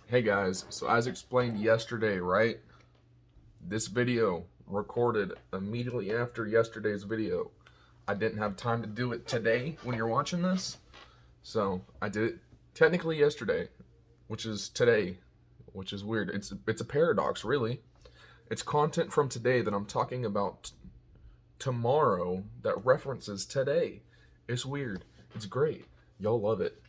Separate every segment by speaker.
Speaker 1: Hey guys, so as explained yesterday, right? This video recorded immediately after yesterday's video. I didn't have time to do it today when you're watching this, so I did it technically yesterday, which is today, which is weird. It's a paradox, really. It's content from today that I'm talking about tomorrow that references today. It's weird. It's great. Y'all love it.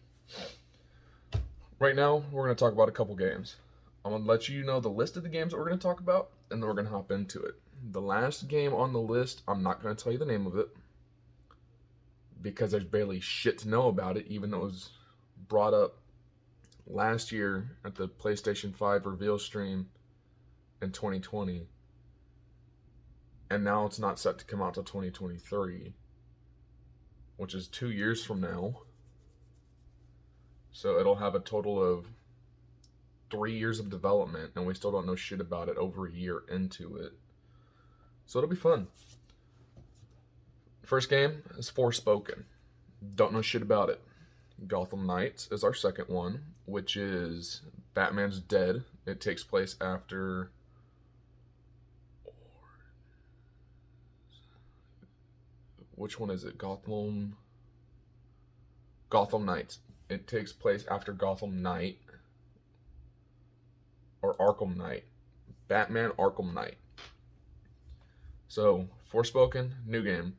Speaker 1: Right now, we're going to talk about a couple games. I'm going to let you know the list of the games that we're going to talk about, and then we're going to hop into it. The last game on the list, I'm not going to tell you the name of it, because there's barely shit to know about it, even though it was brought up last year at the PlayStation 5 reveal stream in 2020. And now it's not set to come out till 2023, which is 2 years from now. So it'll have a total of 3 years of development, and we still don't know shit about it over a year into it. So it'll be fun. First game is Forspoken. Don't know shit about it. Gotham Knights is our second one, which is Batman's Dead. It takes place after... Which one is it? Gotham Knights. It takes place after Gotham Knight. Or Arkham Knight. Batman Arkham Knight. So, Forspoken, new game.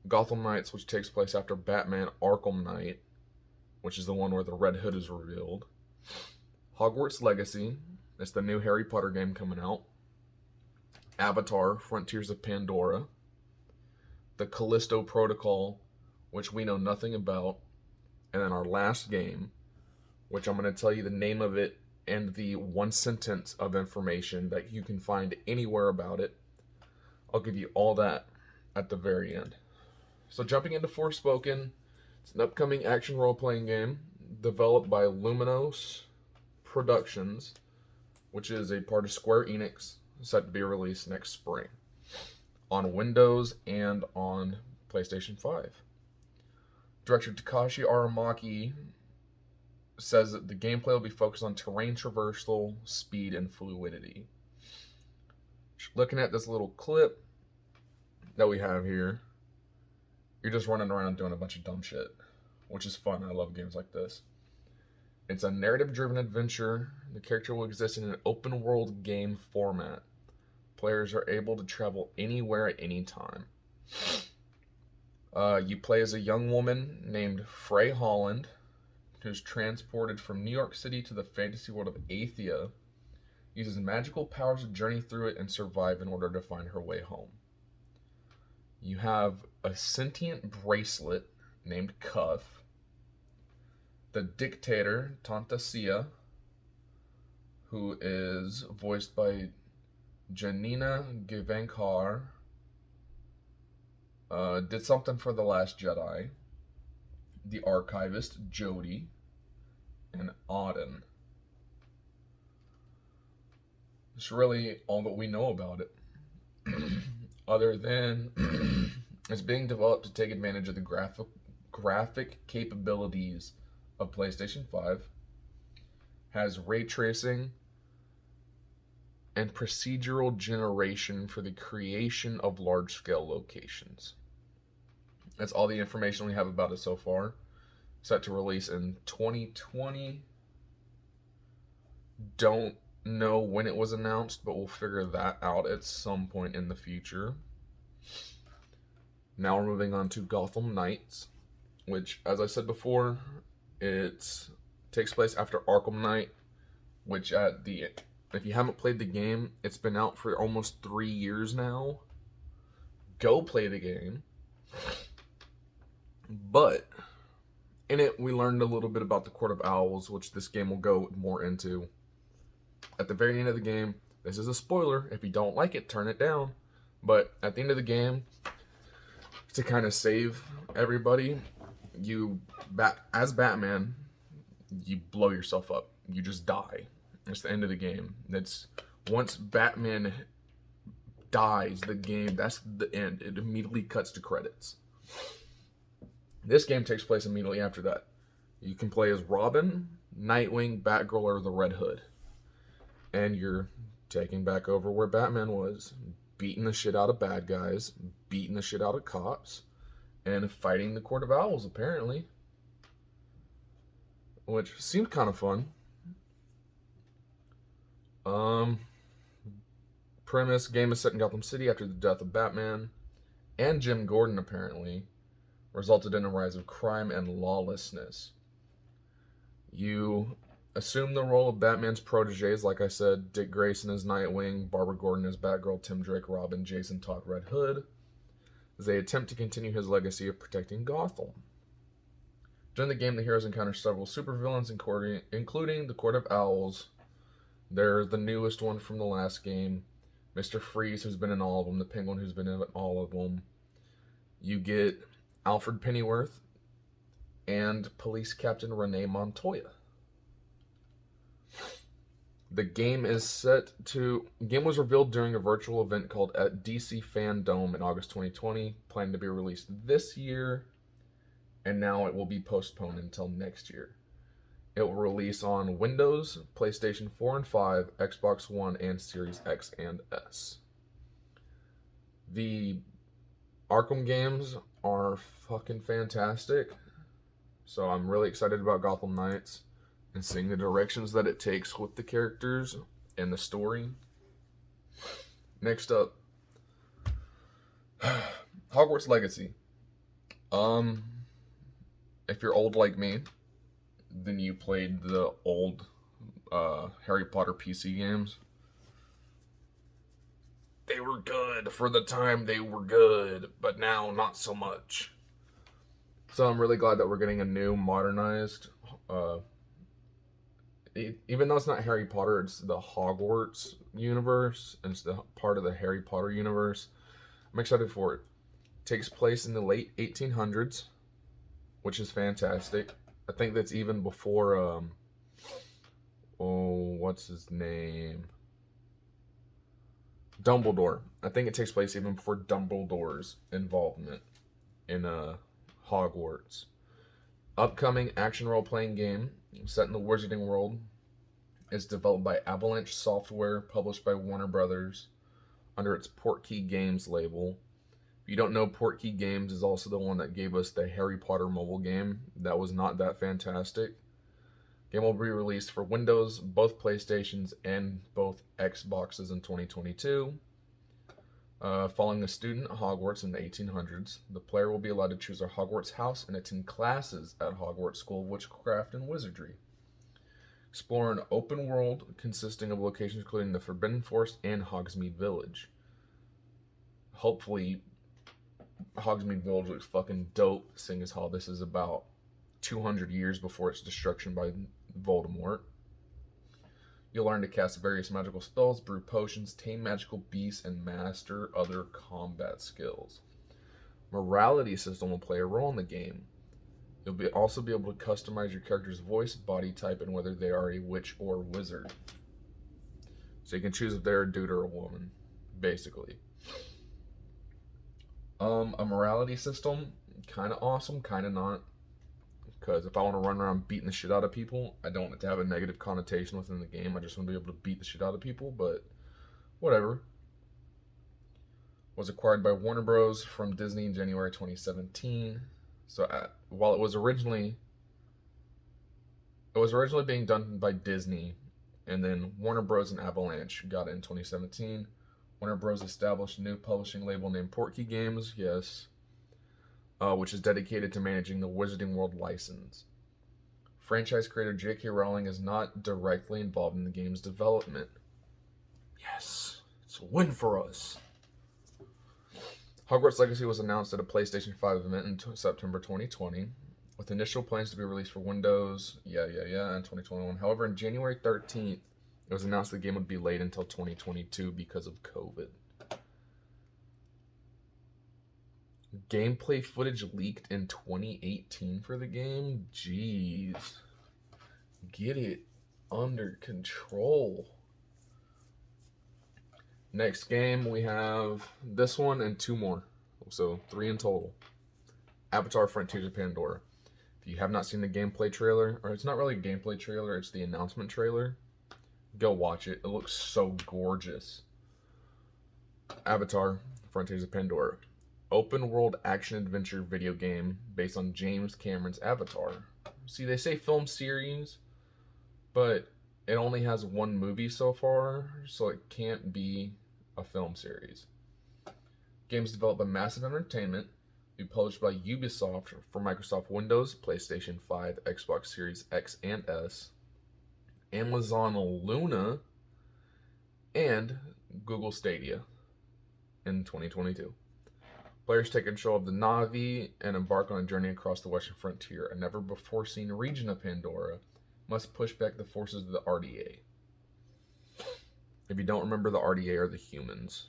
Speaker 1: Gotham Knights, which takes place after Batman Arkham Knight, which is the one where the Red Hood is revealed. Hogwarts Legacy, it's the new Harry Potter game coming out. Avatar, Frontiers of Pandora. The Callisto Protocol, which we know nothing about. And then our last game, which I'm going to tell you the name of it and the one sentence of information that you can find anywhere about it. I'll give you all that at the very end. So jumping into Forspoken, it's an upcoming action role-playing game developed by Luminos Productions, which is a part of Square Enix, set to be released next spring on Windows and on PlayStation 5. Director Takashi Aramaki says that the gameplay will be focused on terrain traversal, speed, and fluidity. Looking at this little clip that we have here, you're just running around doing a bunch of dumb shit, which is fun. I love games like this. It's a narrative-driven adventure. The character will exist in an open-world game format. Players are able to travel anywhere at any time. You play as a young woman named Frey Holland, who's transported from New York City to the fantasy world of Athia, uses magical powers to journey through it and survive in order to find her way home. You have a sentient bracelet named Cuff, the dictator, Tantasia, who is voiced by Janina Gavankar, did something for The Last Jedi, the archivist, Jody, and Auden. It's really all that we know about it. Other than it's being developed to take advantage of the graphic capabilities of PlayStation 5, has ray tracing, and procedural generation for the creation of large-scale locations. That's all the information we have about it so far. Set to release in 2020. Don't know when it was announced, but we'll figure that out at some point in the future. Now we're moving on to Gotham Knights, which, as I said before, it takes place after Arkham Knight, which if you haven't played the game, it's been out for almost 3 years now. Go play the game. But in it, we learned a little bit about the Court of Owls, which this game will go more into. At the very end of the game, this is a spoiler. If you don't like it, turn it down. But at the end of the game, to kind of save everybody, as Batman, you blow yourself up. You just die. It's the end of the game. Once Batman dies, that's the end. It immediately cuts to credits. This game takes place immediately after that. You can play as Robin, Nightwing, Batgirl, or the Red Hood. and you're taking back over where Batman was, beating the shit out of bad guys, beating the shit out of cops, and fighting the Court of Owls, apparently. Which seemed kind of fun. Premise, game is set in Gotham City after the death of Batman and Jim Gordon, apparently, resulted in a rise of crime and lawlessness. You assume the role of Batman's proteges, like I said, Dick Grayson as Nightwing, Barbara Gordon as Batgirl, Tim Drake, Robin, Jason Todd, Red Hood, as they attempt to continue his legacy of protecting Gotham. During the game, the heroes encounter several supervillains, including the Court of Owls. They're the newest one from the last game. Mr. Freeze, who's been in all of them. The Penguin, who's been in all of them. You get Alfred Pennyworth and Police Captain Renee Montoya. The game was revealed during a virtual event called at DC Fandome in August 2020, planned to be released this year, and now it will be postponed until next year. It will release on Windows, PlayStation 4 and 5, Xbox One, and Series X and S. The Arkham games are fucking fantastic, so I'm really excited about Gotham Knights and seeing the directions that it takes with the characters and the story. Next up, Hogwarts Legacy. If you're old like me, then you played the old Harry Potter PC games. They were good. For the time, they were good, but now not so much. So I'm really glad that we're getting a new, modernized... even though it's not Harry Potter, it's the Hogwarts universe, and it's the part of the Harry Potter universe. I'm excited for it. It takes place in the late 1800s, which is fantastic. I think that's even before, what's his name? Dumbledore. I think it takes place even before Dumbledore's involvement in Hogwarts. Upcoming action role-playing game set in the Wizarding World is developed by Avalanche Software, published by Warner Brothers under its Portkey Games label. If you don't know, Portkey Games is also the one that gave us the Harry Potter mobile game. That was not that fantastic. Game will be released for Windows, both PlayStations, and both Xboxes in 2022. Following a student at Hogwarts in the 1800s, the player will be allowed to choose a Hogwarts house and attend classes at Hogwarts School of Witchcraft and Wizardry. Explore an open world consisting of locations including the Forbidden Forest and Hogsmeade Village. Hopefully, Hogsmeade Village looks fucking dope, seeing as how this is about 200 years before its destruction by Voldemort. You'll learn to cast various magical spells, brew potions, tame magical beasts, and master other combat skills. Morality system will play a role in the game. You'll also be able to customize your character's voice, body type, and whether they are a witch or wizard. So you can choose if they're a dude or a woman, basically. A morality system, kind of awesome, kind of not. Because if I want to run around beating the shit out of people, I don't want it to have a negative connotation within the game. I just want to be able to beat the shit out of people, but whatever. Was acquired by Warner Bros. From Disney in January 2017. So while it was originally being done by Disney, and then Warner Bros. And Avalanche got it in 2017. Warner Bros. Established a new publishing label named Portkey Games, yes, which is dedicated to managing the Wizarding World license. Franchise creator J.K. Rowling is not directly involved in the game's development. Yes, it's a win for us. Hogwarts Legacy was announced at a PlayStation 5 event in September 2020, with initial plans to be released for Windows, in 2021. However, on January 13th, it was announced the game would be late until 2022 because of COVID. Gameplay footage leaked in 2018 for the game? Jeez. Get it under control. Next game, we have this one and two more. So 3 in total. Avatar Frontiers of Pandora. If you have not seen the gameplay trailer, or it's not really a gameplay trailer, it's the announcement trailer. Go watch it. It looks so gorgeous. Avatar: Frontiers of Pandora. Open world action adventure video game based on James Cameron's Avatar. See, they say film series, but it only has one movie so far, so it can't be a film series. Games developed by Massive Entertainment, be published by Ubisoft for Microsoft Windows, PlayStation 5, Xbox Series X and S, Amazon Luna, and Google Stadia in 2022. Players take control of the Na'vi and embark on a journey across the western frontier. A never-before-seen region of Pandora must push back the forces of the RDA. If you don't remember, the RDA are the humans.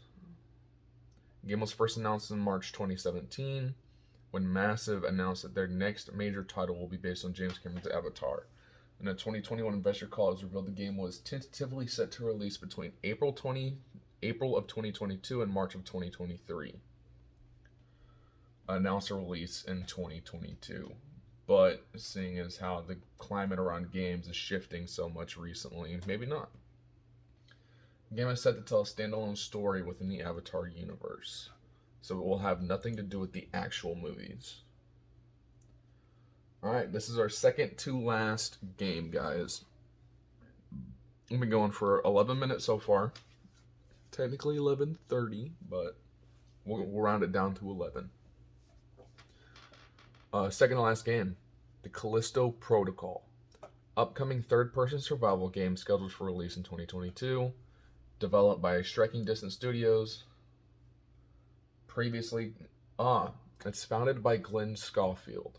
Speaker 1: The game was first announced in March 2017, when Massive announced that their next major title will be based on James Cameron's Avatar. In a 2021 investor call, it was revealed the game was tentatively set to release between April of 2022 and March of 2023. Announced a release in 2022. But seeing as how the climate around games is shifting so much recently, maybe not. The game is set to tell a standalone story within the Avatar universe, so it will have nothing to do with the actual movies. Alright, this is our second to last game, guys. We've been going for 11 minutes so far. Technically 11:30, but we'll round it down to 11. Second to last game, the Callisto Protocol. Upcoming third-person survival game scheduled for release in 2022. Developed by Striking Distance Studios. Previously, it's founded by Glenn Schofield.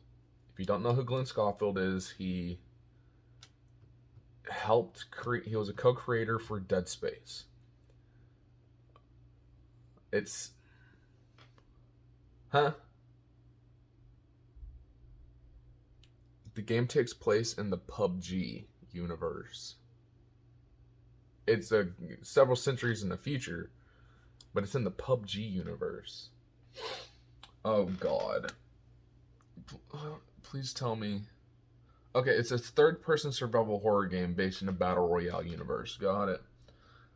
Speaker 1: If you don't know who Glenn Schofield is, he was a co-creator for Dead Space. The game takes place in the PUBG universe. It's several centuries in the future, but it's in the PUBG universe. Oh God. Please tell me. Okay, it's a third-person survival horror game based in a battle royale universe. Got it.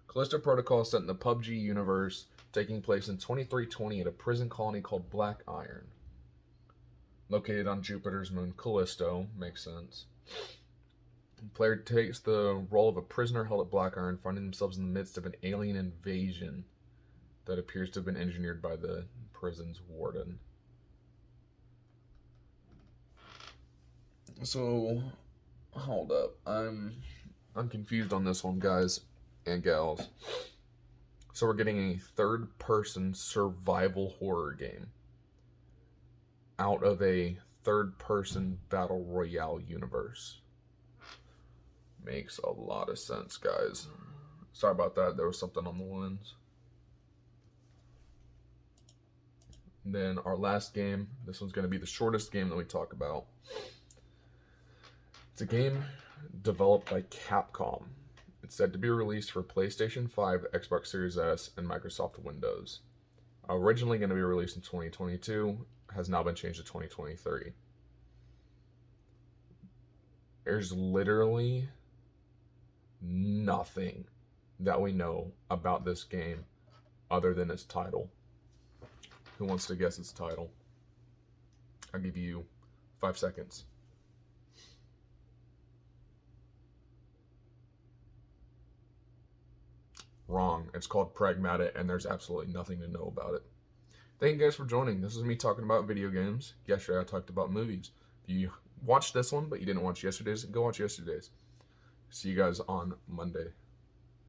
Speaker 1: Callisto Protocol is set in the PUBG universe, taking place in 2320 at a prison colony called Black Iron. Located on Jupiter's moon Callisto. Makes sense. The player takes the role of a prisoner held at Black Iron, finding themselves in the midst of an alien invasion that appears to have been engineered by the prison's warden. So, hold up. I'm confused on this one, guys and gals. So we're getting a third-person survival horror game out of a third-person battle royale universe. Makes a lot of sense, guys. Sorry about that. There was something on the lens. And then our last game. This one's going to be the shortest game that we talk about. It's a game developed by Capcom. It's said to be released for PlayStation 5, Xbox Series S, and Microsoft Windows. Originally going to be released in 2022, has now been changed to 2023. There's literally nothing that we know about this game other than its title. Who wants to guess its title? I'll give you 5 seconds. Wrong. It's called Pragmatic, and there's absolutely nothing to know about it. Thank you guys for joining. This is me talking about video games. Yesterday I talked about movies. If you watched this one, but you didn't watch yesterday's, go watch yesterday's. See you guys on Monday.